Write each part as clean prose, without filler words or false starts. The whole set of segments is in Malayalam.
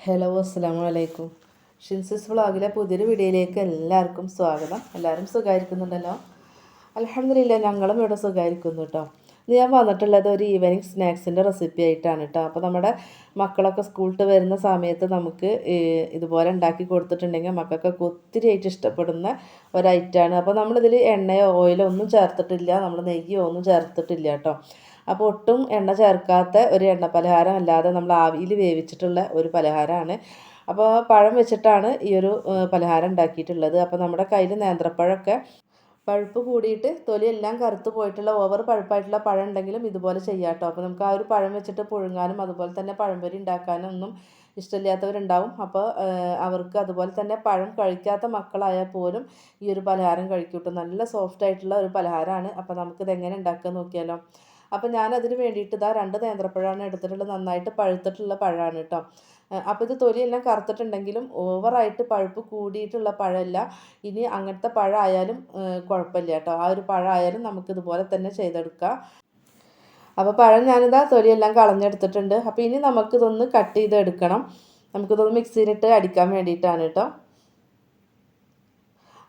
ഹലോ അസ്സാം വലൈക്കും. ഷിൻസിസ് വ്ളോഗിലെ പുതിയൊരു വീഡിയോയിലേക്ക് എല്ലാവർക്കും സ്വാഗതം. എല്ലാവരും സുഖമായിരിക്കുന്നുണ്ടല്ലോ? അൽഹംദുലില്ലാ, ഞങ്ങളും ഇവിടെ സുഖമായിരിക്കുന്നു കേട്ടോ. ഇത് ഞാൻ വന്നിട്ടുള്ളത് ഒരു ഈവനിങ് സ്നാക്സിൻ്റെ റെസിപ്പി ആയിട്ടാണ് കേട്ടോ. അപ്പോൾ നമ്മുടെ മക്കളൊക്കെ സ്കൂളിട്ട് വരുന്ന സമയത്ത് നമുക്ക് ഇതുപോലെ ഉണ്ടാക്കി കൊടുത്തിട്ടുണ്ടെങ്കിൽ മക്കൾക്കൊക്കെ ഒത്തിരി ആയിട്ട് ഇഷ്ടപ്പെടുന്ന ഒരു ഐറ്റമാണ്. അപ്പോൾ നമ്മളിതിൽ എണ്ണയോ ഓയിലോ ഒന്നും ചേർത്തിട്ടില്ല, നമ്മൾ നെയ്യോ ഒന്നും ചേർത്തിട്ടില്ല കേട്ടോ. അപ്പോൾ ഒട്ടും എണ്ണ ചേർക്കാത്ത ഒരു എണ്ണ പലഹാരം അല്ലാതെ നമ്മൾ ആവിയിൽ വേവിച്ചിട്ടുള്ള ഒരു പലഹാരമാണ്. അപ്പോൾ പഴം വെച്ചിട്ടാണ് ഈ ഒരു പലഹാരം ഉണ്ടാക്കിയിട്ടുള്ളത്. അപ്പോൾ നമ്മുടെ കയ്യിൽ നേന്ത്രപ്പഴമൊക്കെ പഴുപ്പ് കൂടിയിട്ട് തൊലിയെല്ലാം കറുത്ത് പോയിട്ടുള്ള ഓവർ പഴുപ്പായിട്ടുള്ള പഴം ഉണ്ടെങ്കിലും ഇതുപോലെ ചെയ്യാം കേട്ടോ. അപ്പോൾ നമുക്ക് ആ ഒരു പഴം വെച്ചിട്ട് പുഴുങ്ങാനും അതുപോലെ തന്നെ പഴംപൊരി ഉണ്ടാക്കാനും ഒന്നും ഇഷ്ടമില്ലാത്തവരുണ്ടാവും. അപ്പോൾ അവർക്ക് അതുപോലെ തന്നെ പഴം കഴിക്കാത്ത മക്കളായാൽ പോലും ഈ ഒരു പലഹാരം കഴിക്കൂട്ടോ. നല്ല സോഫ്റ്റ് ആയിട്ടുള്ള ഒരു പലഹാരമാണ്. അപ്പോൾ നമുക്കിത് എങ്ങനെ ഉണ്ടാക്കുക നോക്കിയാലോ. അപ്പോൾ ഞാനതിന് വേണ്ടിയിട്ട് ഇതാ 2 നേന്ത്രപ്പഴമാണ് എടുത്തിട്ടുള്ളത്. നന്നായിട്ട് പഴുത്തിട്ടുള്ള പഴമാണ് കേട്ടോ. അപ്പോൾ ഇത് തൊലിയെല്ലാം കറുത്തിട്ടുണ്ടെങ്കിലും ഓവറായിട്ട് പഴുപ്പ് കൂടിയിട്ടുള്ള പഴമല്ല. ഇനി അങ്ങനത്തെ പഴമായാലും കുഴപ്പമില്ല കേട്ടോ. ആ ഒരു പഴമായാലും നമുക്കിതുപോലെ തന്നെ ചെയ്തെടുക്കാം. അപ്പോൾ പഴം ഞാനിതാ തൊലിയെല്ലാം കളഞ്ഞെടുത്തിട്ടുണ്ട്. അപ്പോൾ ഇനി നമുക്കിതൊന്ന് കട്ട് ചെയ്തെടുക്കണം. നമുക്കിതൊന്ന് മിക്സിയിലിട്ട് അടിക്കാൻ വേണ്ടിയിട്ടാണ് കേട്ടോ.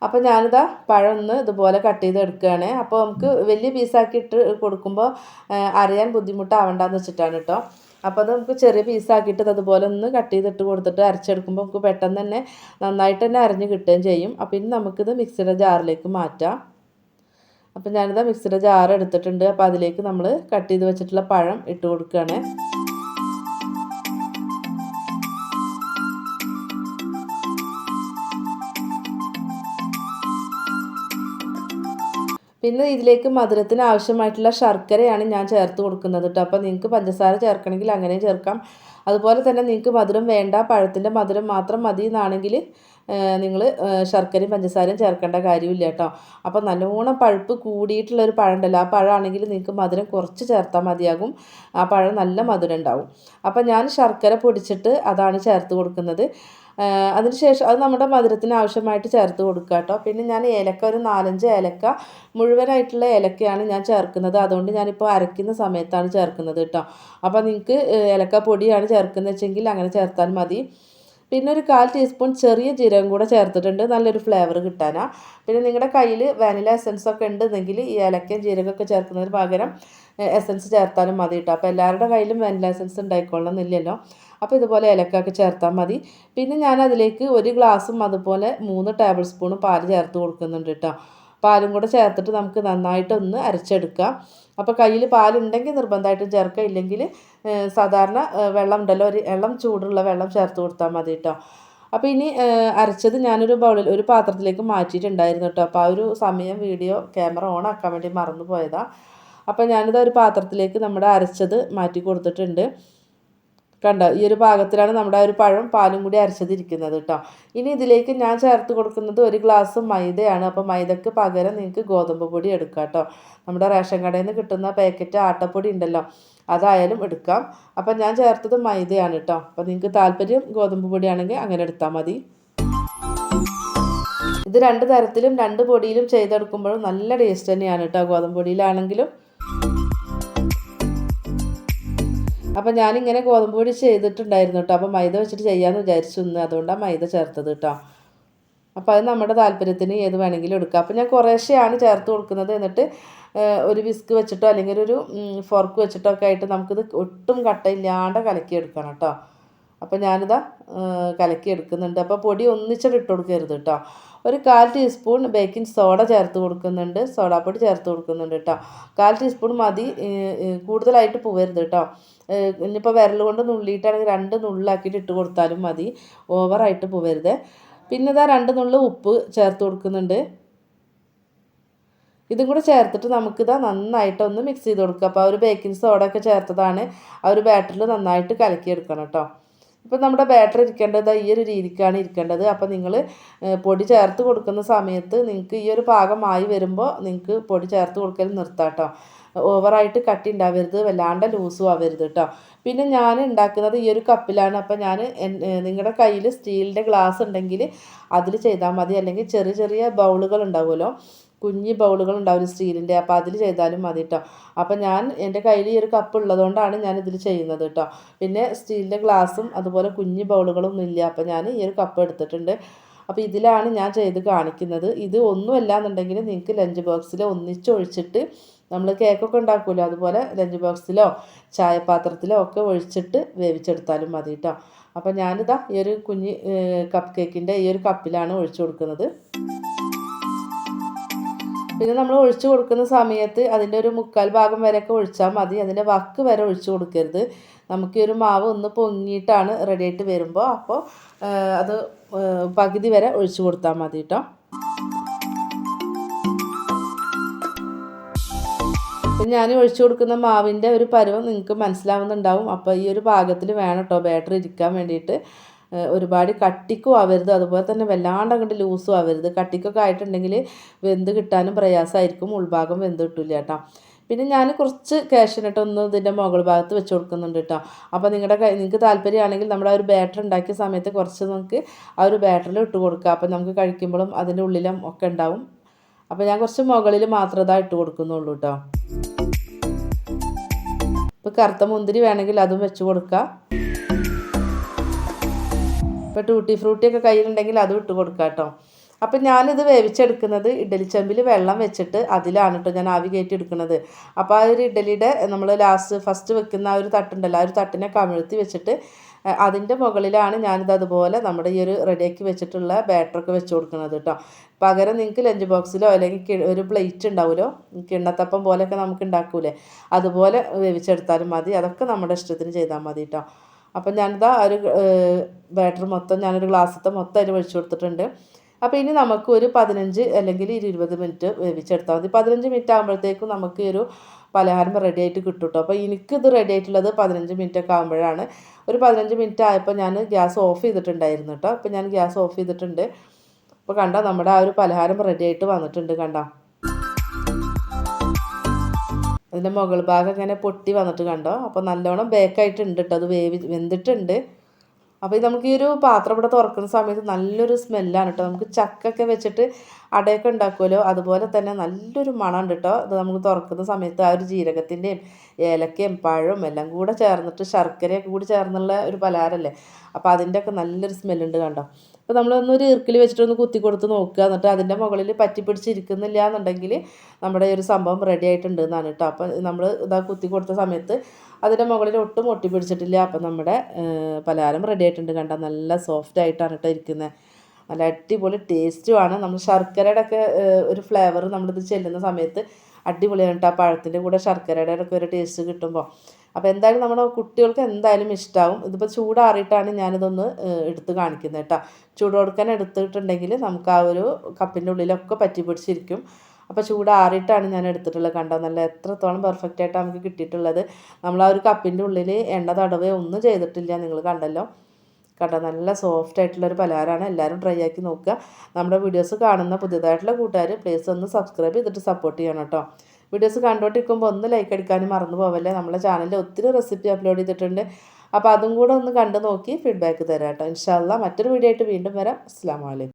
അപ്പോൾ ഞാനിതാ പഴം ഒന്ന് ഇതുപോലെ കട്ട് ചെയ്ത് എടുക്കുകയാണ്. അപ്പോൾ നമുക്ക് വലിയ പീസാക്കി ഇട്ട് കൊടുക്കുമ്പോൾ അരയാൻ ബുദ്ധിമുട്ടാവണ്ടെന്ന് വെച്ചിട്ടാണ് കേട്ടോ. അപ്പോൾ അത് നമുക്ക് ചെറിയ പീസാക്കിയിട്ട് അതുപോലെ ഒന്ന് കട്ട് ചെയ്തിട്ട് കൊടുത്തിട്ട് അരച്ചെടുക്കുമ്പോൾ നമുക്ക് പെട്ടെന്ന് തന്നെ നന്നായിട്ട് തന്നെ അരഞ്ഞ് കിട്ടുകയും ചെയ്യും. അപ്പോൾ ഇനി നമുക്കിത് മിക്സിയുടെ ജാറിലേക്ക് മാറ്റാം. അപ്പോൾ ഞാനിതാ മിക്സിയുടെ ജാർ എടുത്തിട്ടുണ്ട്. അപ്പോൾ അതിലേക്ക് നമ്മൾ കട്ട് ചെയ്ത് വെച്ചിട്ടുള്ള പഴം ഇട്ട് കൊടുക്കുകയാണ്. പിന്നെ ഇതിലേക്ക് മധുരത്തിന് ആവശ്യമായിട്ടുള്ള ശർക്കരയാണ് ഞാൻ ചേർത്ത് കൊടുക്കുന്നത് കേട്ടോ. അപ്പോൾ നിങ്ങൾക്ക് പഞ്ചസാര ചേർക്കണമെങ്കിൽ അങ്ങനെ ചേർക്കാം. അതുപോലെ തന്നെ നിങ്ങൾക്ക് മധുരം വേണ്ട, പഴത്തിൻ്റെ മധുരം മാത്രം മതി എന്നാണെങ്കിൽ നിങ്ങൾ ശർക്കരയും പഞ്ചസാരയും ചേർക്കേണ്ട കാര്യമില്ല കേട്ടോ. അപ്പോൾ നല്ലോണം പഴുപ്പ് കൂടിയിട്ടുള്ളൊരു പഴം ഉണ്ടല്ലോ, ആ പഴമാണെങ്കിൽ നിങ്ങൾക്ക് മധുരം കുറച്ച് ചേർത്താൽ മതിയാകും. ആ പഴം നല്ല മധുരം ഉണ്ടാവും. അപ്പോൾ ഞാൻ ശർക്കര പൊടിച്ചിട്ട് അതാണ് ചേർത്ത് കൊടുക്കുന്നത്. അതിനുശേഷം അത് നമ്മുടെ മധുരത്തിന് ആവശ്യമായിട്ട് ചേർത്ത് കൊടുക്കുക കേട്ടോ. പിന്നെ ഞാൻ ഏലക്ക ഒരു 4-5 ഏലക്ക മുഴുവനായിട്ടുള്ള ഏലക്കയാണ് ഞാൻ ചേർക്കുന്നത്. അതുകൊണ്ട് ഞാനിപ്പോൾ അരയ്ക്കുന്ന സമയത്താണ് ചേർക്കുന്നത് കേട്ടോ. അപ്പോൾ നിങ്ങൾക്ക് ഏലക്ക പൊടിയാണ് ചേർക്കുന്നത് വെച്ചെങ്കിൽ അങ്ങനെ ചേർത്താൽ മതി. പിന്നെ ഒരു 1/4 ടീസ്പൂൺ ചെറിയ ജീരകം കൂടെ ചേർത്തിട്ടുണ്ട്, നല്ലൊരു ഫ്ലേവർ കിട്ടാനാണ്. പിന്നെ നിങ്ങളുടെ കയ്യിൽ വാനില എസൻസ് ഒക്കെ ഉണ്ടെന്നെങ്കിൽ ഈ ഏലക്കയും ജീരകമൊക്കെ ചേർക്കുന്നതിന് പകരം എസൻസ് ചേർത്താലും മതി കേട്ടോ. അപ്പോൾ എല്ലാവരുടെ കയ്യിലും വാനില എസൻസ് ഉണ്ടായിക്കൊള്ളണമെന്നില്ലല്ലോ. അപ്പോൾ ഇതുപോലെ ഏലക്കൊക്കെ ചേർത്താൽ മതി. പിന്നെ ഞാൻ അതിലേക്ക് 1 ഗ്ലാസും അതുപോലെ 3 ടേബിൾ സ്പൂണും പാല് ചേർത്ത് കൊടുക്കുന്നുണ്ട് കേട്ടോ. പാലും കൂടെ ചേർത്തിട്ട് നമുക്ക് നന്നായിട്ടൊന്ന് അരച്ചെടുക്കാം. അപ്പോൾ കയ്യിൽ പാലുണ്ടെങ്കിൽ നിർബന്ധമായിട്ടും ചേർക്കുക, ഇല്ലെങ്കിൽ സാധാരണ വെള്ളം ഉണ്ടല്ലോ, ഒരു ഇളം ചൂടുള്ള വെള്ളം ചേർത്ത് കൊടുത്താൽ മതി കേട്ടോ. അപ്പോൾ ഇനി അരച്ചത് ഞാനൊരു ബൗളിൽ ഒരു പാത്രത്തിലേക്ക് മാറ്റിയിട്ടുണ്ടായിരുന്നു കേട്ടോ. അപ്പോൾ ആ ഒരു സമയം ക്യാമറ ഓൺ ആക്കാൻ വേണ്ടി മറന്നു പോയതാണ്. അപ്പോൾ ഞാനിത് ഒരു പാത്രത്തിലേക്ക് നമ്മുടെ അരച്ചത് മാറ്റി കൊടുത്തിട്ടുണ്ട്. കണ്ടോ, ഈ ഒരു പാകത്തിലാണ് നമ്മുടെ ഒരു പഴം പാലും കൂടി അരച്ചതിരിക്കുന്നത് കേട്ടോ. ഇനി ഇതിലേക്ക് ഞാൻ ചേർത്ത് കൊടുക്കുന്നത് 1 ഗ്ലാസ് മൈദയാണ്. അപ്പോൾ മൈദക്ക് പകരം നിങ്ങൾക്ക് ഗോതമ്പ് പൊടി എടുക്കാം കേട്ടോ. നമ്മുടെ റേഷൻ കടയിൽ നിന്ന് കിട്ടുന്ന പാക്കറ്റ് ആട്ടപ്പൊടി ഉണ്ടല്ലോ, അതായാലും എടുക്കാം. അപ്പം ഞാൻ ചേർത്തത് മൈദയാണ് കേട്ടോ. അപ്പോൾ നിങ്ങൾക്ക് താല്പര്യം ഗോതമ്പ് പൊടിയാണെങ്കിൽ അങ്ങനെ എടുത്താൽ മതി. ഇത് 2 തരത്തിലും 2 പൊടിയിലും ചെയ്തെടുക്കുമ്പോഴും നല്ല ടേസ്റ്റ് തന്നെയാണ് കേട്ടോ. ഗോതമ്പ് പൊടിയിലാണെങ്കിലും. അപ്പോൾ ഞാനിങ്ങനെ ഗോതമ്പ് പൊടി ചെയ്തിട്ടുണ്ടായിരുന്നു കേട്ടോ. അപ്പോൾ മൈദ വെച്ചിട്ട് ചെയ്യാമെന്ന് വിചാരിച്ചു ഇന്ന്, അതുകൊണ്ടാണ് മൈദ ചേർത്തത് കേട്ടോ. അപ്പോൾ അത് നമ്മുടെ താല്പര്യത്തിന് ഏത് വേണമെങ്കിലും എടുക്കാം. അപ്പോൾ ഞാൻ കുറേശ്ശെയാണ് ചേർത്ത് കൊടുക്കുന്നത്. എന്നിട്ട് ഒരു വിസ്ക് വെച്ചിട്ടോ അല്ലെങ്കിൽ ഒരു ഫോർക്ക് വെച്ചിട്ടോ ഒക്കെ ആയിട്ട് നമുക്കിത് ഒട്ടും കട്ടയില്ലാണ്ട് കലക്കിയെടുക്കണം കേട്ടോ. അപ്പോൾ ഞാനിതാ കലക്കി എടുക്കുന്നുണ്ട്. അപ്പോൾ പൊടി ഒന്നിച്ചിട്ട് ഇട്ട് കൊടുക്കരുത് കേട്ടോ. ഒരു 1/4 ടീസ്പൂൺ ബേക്കിംഗ് സോഡ ചേർത്ത് കൊടുക്കുന്നുണ്ട്, സോഡാപ്പൊടി ചേർത്ത് കൊടുക്കുന്നുണ്ട് കേട്ടോ. 1/4 ടീസ്പൂൺ മതി, കൂടുതലായിട്ട് പോവരുത് കേട്ടോ. ഇനിയിപ്പോൾ വിരൽ കൊണ്ട് നുള്ളിയിട്ടാണെങ്കിൽ 2 നുള്ളാക്കിയിട്ട് ഇട്ട് കൊടുത്താലും മതി, ഓവറായിട്ട് പോവരുത്. പിന്നെ ഇതാ 2 നുള്ള് ഉപ്പ് ചേർത്ത് കൊടുക്കുന്നുണ്ട്. ഇതും കൂടെ ചേർത്തിട്ട് നമുക്കിതാ നന്നായിട്ടൊന്ന് മിക്സ് ചെയ്ത് കൊടുക്കുക. അപ്പോൾ ആ ഒരു ബേക്കിംഗ് സോഡ ഒക്കെ ചേർത്തതാണ്, ആ ഒരു ബാറ്ററിൽ നന്നായിട്ട് കലക്കിയെടുക്കണം കേട്ടോ. ഇപ്പോൾ നമ്മുടെ ബാറ്ററി ഇരിക്കേണ്ടത് ഈ ഒരു രീതിക്കാണ് ഇരിക്കേണ്ടത്. അപ്പോൾ നിങ്ങൾ പൊടി ചേർത്ത് കൊടുക്കുന്ന സമയത്ത് നിങ്ങൾക്ക് ഈ ഒരു പാകമായി വരുമ്പോൾ നിങ്ങൾക്ക് പൊടി ചേർത്ത് കൊടുക്കൽ നിർത്താം കേട്ടോ. ഓവറായിട്ട് കട്ടി ഉണ്ടാവരുത്, വല്ലാണ്ട് ലൂസും ആവരുത് കേട്ടോ. പിന്നെ ഞാൻ ഉണ്ടാക്കുന്നത് ഈ ഒരു കപ്പിലാണ്. അപ്പോൾ ഞാൻ നിങ്ങളുടെ കയ്യിൽ സ്റ്റീലിൻ്റെ ഗ്ലാസ് ഉണ്ടെങ്കിൽ അതിൽ ചെയ്താൽ മതി, അല്ലെങ്കിൽ ചെറിയ ചെറിയ ബൗളുകൾ ഉണ്ടാവുമല്ലോ, കുഞ്ഞി ബൗളുകൾ ഉണ്ടാവും സ്റ്റീലിൻ്റെ, അപ്പോൾ അതിൽ ചെയ്താലും മതി കേട്ടോ. അപ്പോൾ ഞാൻ എൻ്റെ കയ്യിൽ ഈ ഒരു കപ്പ് ഉള്ളതുകൊണ്ടാണ് ഞാൻ ഇതിൽ ചെയ്യുന്നത് കേട്ടോ. പിന്നെ സ്റ്റീലിൻ്റെ ഗ്ലാസും അതുപോലെ കുഞ്ഞി ബൗളുകളൊന്നും ഇല്ല, അപ്പോൾ ഞാൻ ഈ ഒരു കപ്പ് എടുത്തിട്ടുണ്ട്. അപ്പോൾ ഇതിലാണ് ഞാൻ ചെയ്ത് കാണിക്കുന്നത്. ഇത് ഒന്നുമല്ല എന്നുണ്ടെങ്കിൽ നിങ്ങൾക്ക് ലഞ്ച് ബോക്സിൽ ഒന്നിച്ചൊഴിച്ചിട്ട് നമ്മൾ കേക്കൊക്കെ ഉണ്ടാക്കുമല്ലോ, അതുപോലെ ലഞ്ച് ബോക്സിലോ ചായപാത്രത്തിലോ ഒക്കെ ഒഴിച്ചിട്ട് വേവിച്ചെടുത്താലും മതി കേട്ടോ. അപ്പോൾ ഞാനിതാ ഈ ഒരു കുഞ്ഞ് കപ്പ് കേക്കിൻ്റെ ഈ ഒരു കപ്പിലാണ് ഒഴിച്ചു കൊടുക്കുന്നത്. പിന്നെ നമ്മൾ ഒഴിച്ചു കൊടുക്കുന്ന സമയത്ത് അതിൻ്റെ ഒരു 1/4 ഭാഗം വരെയൊക്കെ ഒഴിച്ചാൽ മതി, അതിൻ്റെ വക്ക് വരെ ഒഴിച്ചു കൊടുക്കരുത്. നമുക്ക് ഈ ഒരു മാവ് ഒന്ന് പൊങ്ങിയിട്ടാണ് റെഡി ആയിട്ട് വരുമ്പോൾ, അപ്പോൾ അത് പകുതി വരെ ഒഴിച്ചു കൊടുത്താൽ മതി കേട്ടോ. അപ്പം ഞാൻ ഒഴിച്ചു കൊടുക്കുന്ന മാവിൻ്റെ ഒരു പരുവം നിങ്ങൾക്ക് മനസ്സിലാവുന്നുണ്ടാവും. അപ്പോൾ ഈ ഒരു പാകത്തിൽ വേണം കേട്ടോ ബാറ്റർ ഇരിക്കാൻ വേണ്ടിയിട്ട്. ഒരുപാട് കട്ടിക്കും ആവരുത്, അതുപോലെ തന്നെ വല്ലാണ്ട് അങ്ങോട്ട് ലൂസും ആവരുത്. കട്ടിക്കൊക്കെ ആയിട്ടുണ്ടെങ്കിൽ വെന്ത് കിട്ടാനും പ്രയാസമായിരിക്കും, ഉൾഭാഗം വെന്ത് കിട്ടില്ല കേട്ടോ. പിന്നെ ഞാൻ കുറച്ച് കാഷ്യൂനട്ട് ഒന്ന് ഇതിൻ്റെ മുകൾ ഭാഗത്ത് വെച്ച് കൊടുക്കുന്നുണ്ട് കേട്ടോ. അപ്പോൾ നിങ്ങൾക്ക് താല്പര്യമാണെങ്കിൽ നമ്മുടെ ആ ഒരു ബാറ്റർ ഉണ്ടാക്കിയ സമയത്ത് കുറച്ച് നമുക്ക് ആ ഒരു ബാറ്ററിൽ ഇട്ട് കൊടുക്കുക. അപ്പോൾ നമുക്ക് കഴിക്കുമ്പോഴും അതിൻ്റെ ഉള്ളിലും ഒക്കെ ഉണ്ടാവും. അപ്പോൾ ഞാൻ കുറച്ച് മുകളിൽ മാത്രം ഇതാ ഇട്ട് കൊടുക്കുന്നുള്ളൂ കേട്ടോ. ഇപ്പോൾ കറുത്ത മുന്തിരി വേണമെങ്കിൽ അതും വെച്ച് കൊടുക്കുക. ഇപ്പോൾ ടൂട്ടി ഫ്രൂട്ടിയൊക്കെ കയ്യിലുണ്ടെങ്കിൽ അതും ഇട്ട് കൊടുക്കുക കേട്ടോ. അപ്പം ഞാനിത് വേവിച്ചെടുക്കുന്നത് ഇഡ്ഡലി ചെമ്പിൽ വെള്ളം വെച്ചിട്ട് അതിലാണ് കേട്ടോ ഞാൻ ആവി കയറ്റി എടുക്കുന്നത്. അപ്പോൾ ആ ഒരു ഇഡ്ഡലിയുടെ നമ്മൾ ഫസ്റ്റ് വെക്കുന്ന ആ ഒരു തട്ടുണ്ടല്ലോ, ആ ഒരു തട്ടിനെ കമിഴ്ത്തി വെച്ചിട്ട് അതിൻ്റെ മുകളിലാണ് ഞാനിത് അതുപോലെ നമ്മുടെ ഈ ഒരു റെഡിയാക്കി വെച്ചിട്ടുള്ള ബാറ്ററൊക്കെ വെച്ച് കൊടുക്കുന്നത് കേട്ടോ. പകരം നിങ്ങൾക്ക് ലഞ്ച് ബോക്സിലോ അല്ലെങ്കിൽ ഒരു പ്ലേറ്റ് ഉണ്ടാവുമല്ലോ, കിണ്ണത്തപ്പം പോലെയൊക്കെ നമുക്ക് ഉണ്ടാക്കൂലേ, അതുപോലെ വേവിച്ചെടുത്താലും മതി. അതൊക്കെ നമ്മുടെ ഇഷ്ടത്തിന് ചെയ്താൽ മതി കേട്ടോ. അപ്പം ഞാനിതാ ഒരു ബാറ്റർ മൊത്തം ഞാനൊരു ഗ്ലാസ്സത്തെ മൊത്തം അതിൽ ഒഴിച്ചു കൊടുത്തിട്ടുണ്ട്. അപ്പോൾ ഇനി നമുക്ക് ഒരു 15 അല്ലെങ്കിൽ 20 മിനിറ്റ് വേവിച്ചെടുത്താൽ മതി. 15 മിനിറ്റ് ആകുമ്പോഴത്തേക്കും നമുക്ക് ഈ ഒരു പലഹാരം റെഡി ആയിട്ട് കിട്ടും കേട്ടോ. അപ്പോൾ എനിക്കിത് റെഡി ആയിട്ടുള്ളത് 15 മിനിറ്റ് ഒക്കെ ആകുമ്പോഴാണ്. ഒരു 15 മിനിറ്റ് ആയപ്പോൾ ഞാൻ ഗ്യാസ് ഓഫ് ചെയ്തിട്ടുണ്ടായിരുന്നു കേട്ടോ. അപ്പോൾ ഞാൻ ഗ്യാസ് ഓഫ് ചെയ്തിട്ടുണ്ട്. അപ്പോൾ കണ്ടോ നമ്മുടെ ആ ഒരു പലഹാരം റെഡി ആയിട്ട് വന്നിട്ടുണ്ട്. കണ്ടോ അതിൻ്റെ മുകൾ ഭാഗം ഇങ്ങനെ പൊട്ടി വന്നിട്ട് കണ്ടോ. അപ്പോൾ നല്ലോണം ബേക്കായിട്ടുണ്ട് കേട്ടോ, അത് വെന്തിട്ടുണ്ട്. അപ്പോൾ ഇത് നമുക്ക് ഈ ഒരു പാത്രം ഇവിടെ തുറക്കുന്ന സമയത്ത് നല്ലൊരു സ്മെല്ലാണ് കേട്ടോ. നമുക്ക് ചക്കൊക്കെ വെച്ചിട്ട് അടയൊക്കെ ഉണ്ടാക്കുമല്ലോ, അതുപോലെ തന്നെ നല്ലൊരു മണമുണ്ട് കേട്ടോ. അത് നമുക്ക് തുറക്കുന്ന സമയത്ത് ആ ഒരു ജീരകത്തിൻ്റെയും ഏലക്കയും പഴവും എല്ലാം കൂടെ ചേർന്നിട്ട് ശർക്കരയൊക്കെ കൂടി ചേർന്നുള്ള ഒരു പലഹാരമല്ലേ, അപ്പോൾ അതിൻ്റെയൊക്കെ നല്ലൊരു സ്മെല്ലുണ്ട് കണ്ടോ. അപ്പോൾ നമ്മളൊന്നൊരു ഈർക്കിൽ വെച്ചിട്ടൊന്ന് കുത്തി കൊടുത്ത് നോക്കുക, എന്നിട്ട് അതിൻ്റെ മുകളിൽ പറ്റി പിടിച്ചിരിക്കുന്നില്ല എന്നുണ്ടെങ്കിൽ നമ്മുടെ ഈ ഒരു സംഭവം റെഡി ആയിട്ടുണ്ട് എന്നാണ് കേട്ടോ. അപ്പോൾ നമ്മൾ ഇതാ കുത്തി കൊടുത്ത സമയത്ത് അതിൻ്റെ മുകളിൽ ഒട്ടും ഒട്ടി പിടിച്ചിട്ടില്ല. അപ്പോൾ നമ്മുടെ പലഹാരം റെഡി ആയിട്ടുണ്ട്. കണ്ട നല്ല സോഫ്റ്റ് ആയിട്ടാണ് കേട്ടോ ഇരിക്കുന്നത്, നല്ല അടിപൊളി ടേസ്റ്റുമാണ്. നമ്മൾ ശർക്കരയുടെ ഒക്കെ ഒരു ഫ്ലേവർ നമ്മളിത് ചെല്ലുന്ന സമയത്ത് അടിപൊളിയാണ് കേട്ടോ. ആ പഴത്തിൻ്റെ കൂടെ ശർക്കരയുടെ ഒക്കെ ഒരു ടേസ്റ്റ് കിട്ടുമ്പോൾ അപ്പോൾ എന്തായാലും നമ്മുടെ കുട്ടികൾക്ക് എന്തായാലും ഇഷ്ടമാവും. ഇതിപ്പോൾ ചൂടാറിയിട്ടാണ് ഞാനിതൊന്ന് എടുത്ത് കാണിക്കുന്നത് കേട്ടോ. ചൂട് കൊടുക്കാൻ എടുത്തിട്ടുണ്ടെങ്കിൽ നമുക്ക് ആ ഒരു കപ്പിൻ്റെ ഉള്ളിലൊക്കെ പറ്റി പിടിച്ചിരിക്കും. അപ്പോൾ ചൂടാറിയിട്ടാണ് ഞാൻ എടുത്തിട്ടുള്ളത്. കണ്ടോ നല്ല എത്രത്തോളം പെർഫെക്റ്റ് ആയിട്ടാണ് നമുക്ക് കിട്ടിയിട്ടുള്ളത്. നമ്മൾ ആ ഒരു കപ്പിൻ്റെ ഉള്ളിൽ എണ്ണ തടവേ ഒന്നും ചെയ്തിട്ടില്ല, നിങ്ങൾ കണ്ടല്ലോ. കണ്ടോ നല്ല സോഫ്റ്റ് ആയിട്ടുള്ളൊരു പലഹാരമാണ്. എല്ലാവരും ട്രൈ ആക്കി നോക്കുക. നമ്മുടെ വീഡിയോസ് കാണുന്ന പുതിയതായിട്ടുള്ള കൂട്ടുകാർ പ്ലീസ് ഒന്ന് സബ്സ്ക്രൈബ് ചെയ്തിട്ട് സപ്പോർട്ട് ചെയ്യണം കേട്ടോ. വീഡിയോസ് കണ്ടുകൊണ്ടിരിക്കുമ്പോൾ ഒന്ന് ലൈക്ക് അടിക്കാനും മറന്നു പോവല്ലേ. നമ്മളെ ചാനലിൽ ഒത്തിരി റെസിപ്പി അപ്ലോഡ് ചെയ്തിട്ടുണ്ട്. അപ്പോൾ അതും കൂടെ ഒന്ന് കണ്ടു നോക്കി ഫീഡ്ബാക്ക് തരാം കേട്ടോ. ഇൻഷാ അല്ലാഹ് മറ്റൊരു വീഡിയോ ആയിട്ട് വീണ്ടും വരാം. അസ്സലാമു അലൈക്കും.